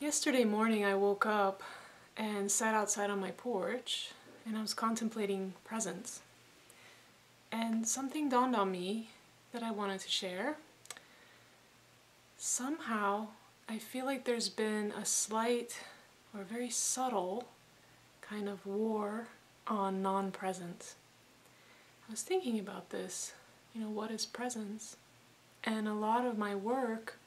Yesterday morning I woke up and sat outside on my porch and I was contemplating presence. And something dawned on me that I wanted to share. Somehow I feel like there's been a slight or very subtle kind of war on non-presence. I was thinking about this, what is presence? And a lot of my work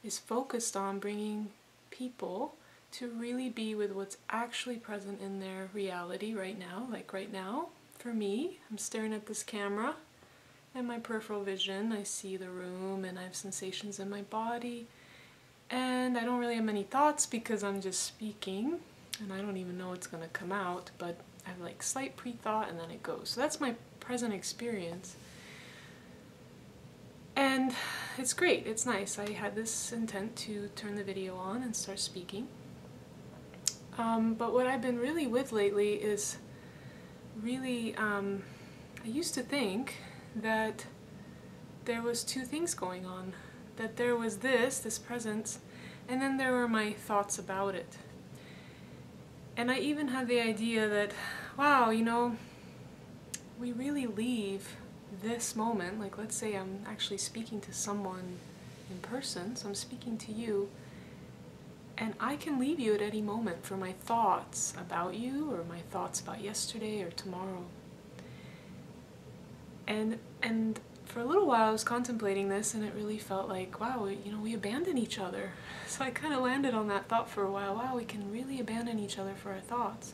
is focused on bringing people to really be with what's actually present in their reality right now. Like right now, for me, I'm staring at this camera and my peripheral vision. I see the room and I have sensations in my body. And I don't really have many thoughts because I'm just speaking and I don't even know what's going to come out, but I have like slight pre-thought and then it goes. So that's my present experience. And it's great, it's nice. I had this intent to turn the video on and start speaking. But what I've been really with lately is really, I used to think that there was two things going on. That there was this presence, and then there were my thoughts about it. And I even had the idea that, wow, we really leave this moment, like let's say I'm actually speaking to someone in person, so I'm speaking to you, and I can leave you at any moment for my thoughts about you or my thoughts about yesterday or tomorrow. And for a little while I was contemplating this and it really felt like, wow, we abandon each other. So I kind of landed on that thought for a while. Wow, we can really abandon each other for our thoughts.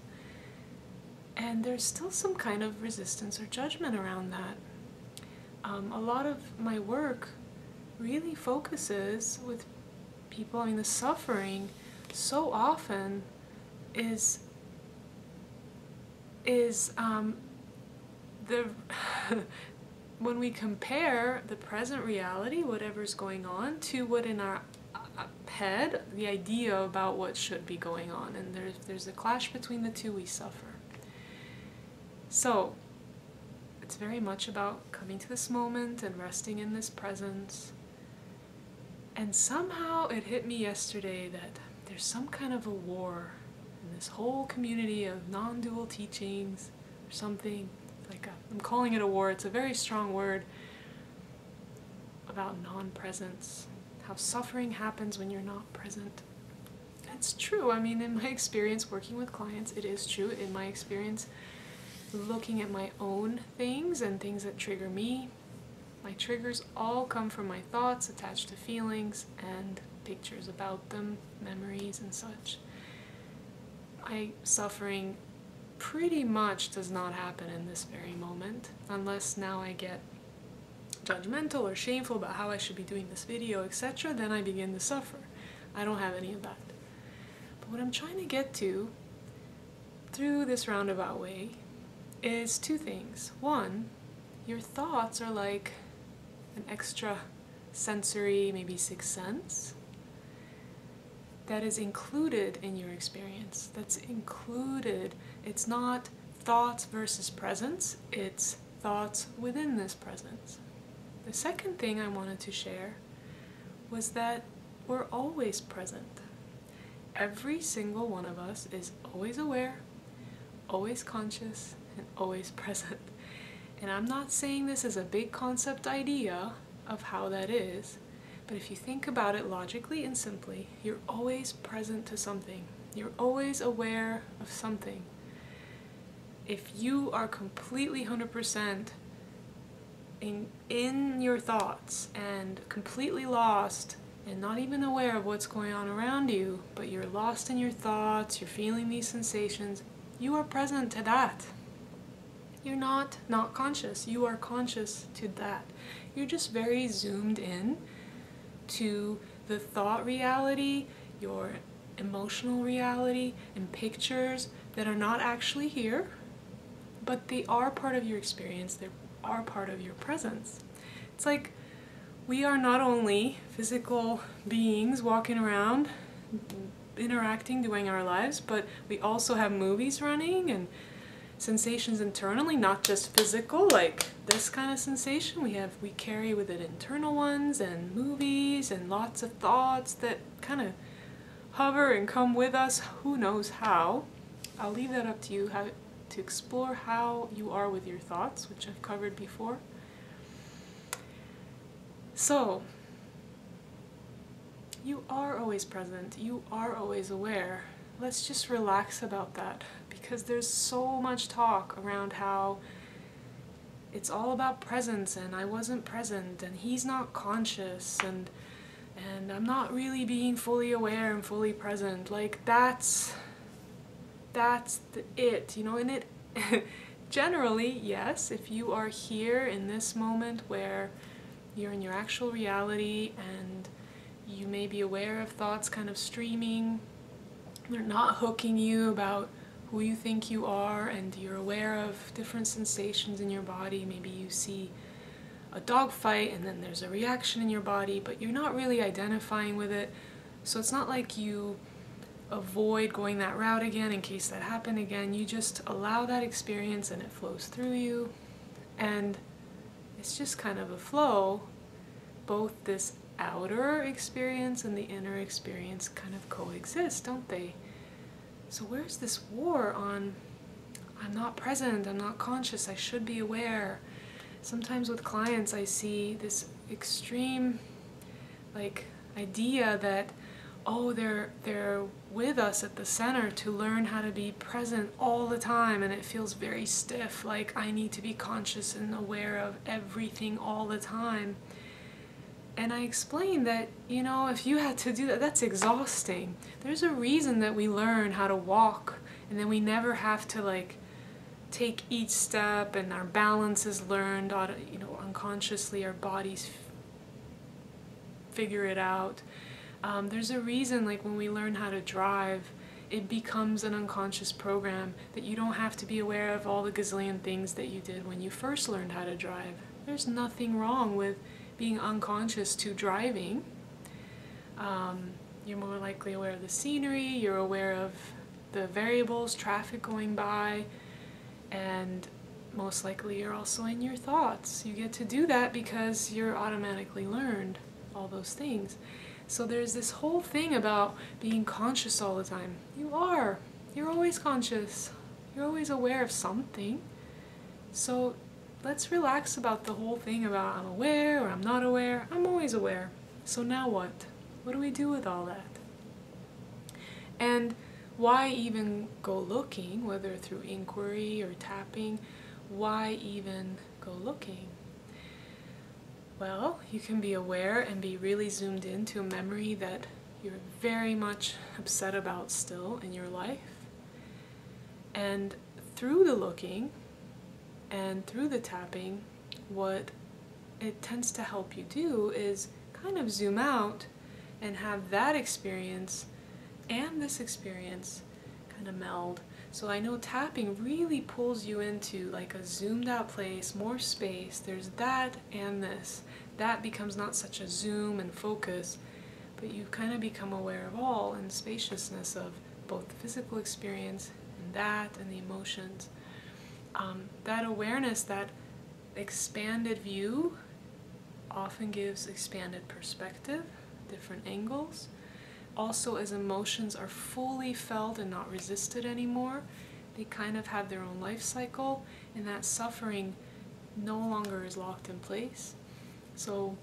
And there's still some kind of resistance or judgment around that. A lot of my work really focuses with people, the suffering so often is when we compare the present reality, whatever's going on, to what in our head, the idea about what should be going on, and there's a clash between the two, we suffer. So it's very much about coming to this moment and resting in this presence. And somehow it hit me yesterday that there's some kind of a war in this whole community of non-dual teachings or something. I'm calling it a war. It's a very strong word about non-presence. How suffering happens when you're not present. It's true. In my experience working with clients, it is true. In my experience looking at my own things and things that trigger me, my triggers all come from my thoughts attached to feelings and pictures about them, memories and such. My suffering pretty much does not happen in this very moment, unless now I get judgmental or shameful about how I should be doing this video, etc., then I begin to suffer. I don't have any of that. But what I'm trying to get to through this roundabout way is two things. One, your thoughts are like an extra sensory, maybe sixth sense, that is included in your experience. That's included. It's not thoughts versus presence, it's thoughts within this presence. The second thing I wanted to share was that we're always present. Every single one of us is always aware, always conscious, and always present. And I'm not saying this as a big concept idea of how that is, but if you think about it logically and simply, you're always present to something. You're always aware of something. If you are completely 100% in your thoughts and completely lost and not even aware of what's going on around you, but you're lost in your thoughts, you're feeling these sensations, you are present to that. You're not conscious. You are conscious to that. You're just very zoomed in to the thought reality, your emotional reality, and pictures that are not actually here, but they are part of your experience. They are part of your presence. It's like we are not only physical beings walking around, interacting, doing our lives, but we also have movies running and sensations internally, not just physical, like this kind of sensation. We carry with it internal ones and movies and lots of thoughts that kind of hover and come with us, who knows how. I'll leave that up to you, how to explore how you are with your thoughts, which I've covered before. So, you are always present, you are always aware. Let's just relax about that, because there's so much talk around how it's all about presence, and I wasn't present, and he's not conscious, and I'm not really being fully aware and fully present. Like, that's it, you know. And it generally, yes, if you are here in this moment where you're in your actual reality and you may be aware of thoughts kind of streaming, they're not hooking you about who you think you are, and you're aware of different sensations in your body. Maybe you see a dog fight and then there's a reaction in your body, but you're not really identifying with it. So it's not like you avoid going that route again in case that happened again. You just allow that experience and it flows through you, and it's just kind of a flow. Both this outer experience and the inner experience kind of coexist, don't they? So where's this war on, I'm not present, I'm not conscious, I should be aware? Sometimes with clients I see this extreme like idea that, oh, they're with us at the center to learn how to be present all the time, and it feels very stiff, like I need to be conscious and aware of everything all the time. And I explained that, you know, if you had to do that, that's exhausting. There's a reason that we learn how to walk, and then we never have to like take each step, and our balance is learned, you know, unconsciously. Our bodies figure it out. There's a reason, like when we learn how to drive, it becomes an unconscious program that you don't have to be aware of all the gazillion things that you did when you first learned how to drive. There's nothing wrong with being unconscious to driving. You're more likely aware of the scenery, you're aware of the variables, traffic going by, and most likely you're also in your thoughts. You get to do that because you're automatically learned all those things. So there's this whole thing about being conscious all the time. You are. You're always conscious. You're always aware of something. So let's relax about the whole thing about I'm aware or I'm not aware. I'm always aware. So now what? What do we do with all that? And why even go looking, whether through inquiry or tapping? Why even go looking? Well, you can be aware and be really zoomed into a memory that you're very much upset about still in your life. And through the looking and through the tapping, what it tends to help you do is kind of zoom out and have that experience and this experience kind of meld. So I know tapping really pulls you into like a zoomed out place, more space. There's that and this. That becomes not such a zoom and focus, but you kind of become aware of all and spaciousness of both the physical experience and the emotions. That awareness, that expanded view often gives expanded perspective, different angles. Also, as emotions are fully felt and not resisted anymore, they kind of have their own life cycle, and that suffering no longer is locked in place. So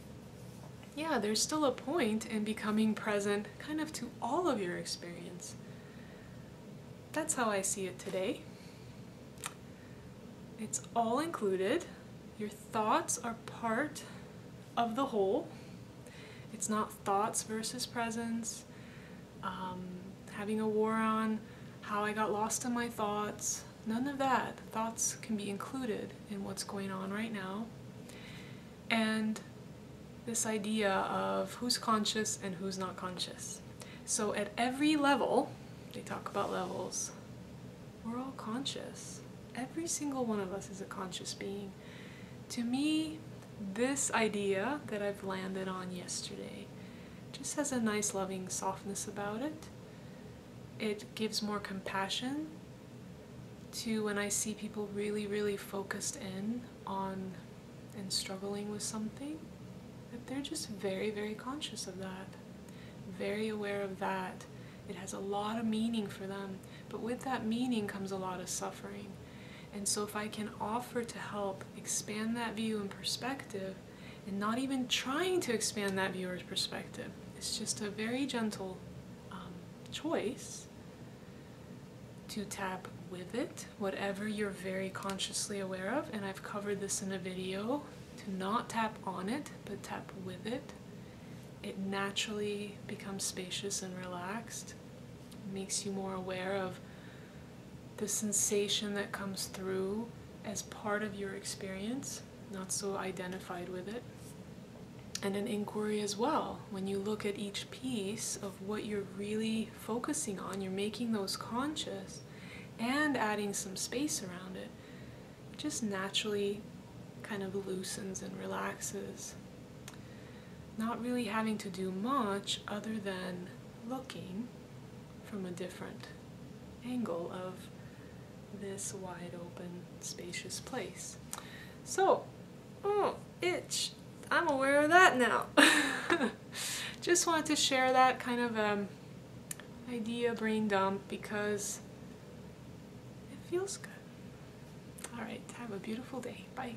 yeah, there's still a point in becoming present kind of to all of your experience. That's how I see it today. It's all included. Your thoughts are part of the whole. It's not thoughts versus presence. Having a war on how I got lost in my thoughts. None of that. Thoughts can be included in what's going on right now. And this idea of who's conscious and who's not conscious. So at every level, they talk about levels, we're all conscious. Every single one of us is a conscious being. To me, this idea that I've landed on yesterday just has a nice loving softness about it. It gives more compassion to when I see people really, really focused in on and struggling with something, that they're just very, very conscious of that, very aware of that, It has a lot of meaning for them, but with that meaning comes a lot of suffering. And so if I can offer to help expand that view and perspective, and not even trying to expand that viewer's perspective, it's just a very gentle choice to tap with it, whatever you're very consciously aware of. And I've covered this in a video, to not tap on it, but tap with it. It naturally becomes spacious and relaxed. It makes you more aware of the sensation that comes through as part of your experience, not so identified with it. And an inquiry as well. When you look at each piece of what you're really focusing on, you're making those conscious and adding some space around it. It just naturally kind of loosens and relaxes. Not really having to do much other than looking from a different angle of this wide open, spacious place. So, oh, itch. I'm aware of that now. Just wanted to share that kind of idea brain dump because it feels good. All right, have a beautiful day. Bye.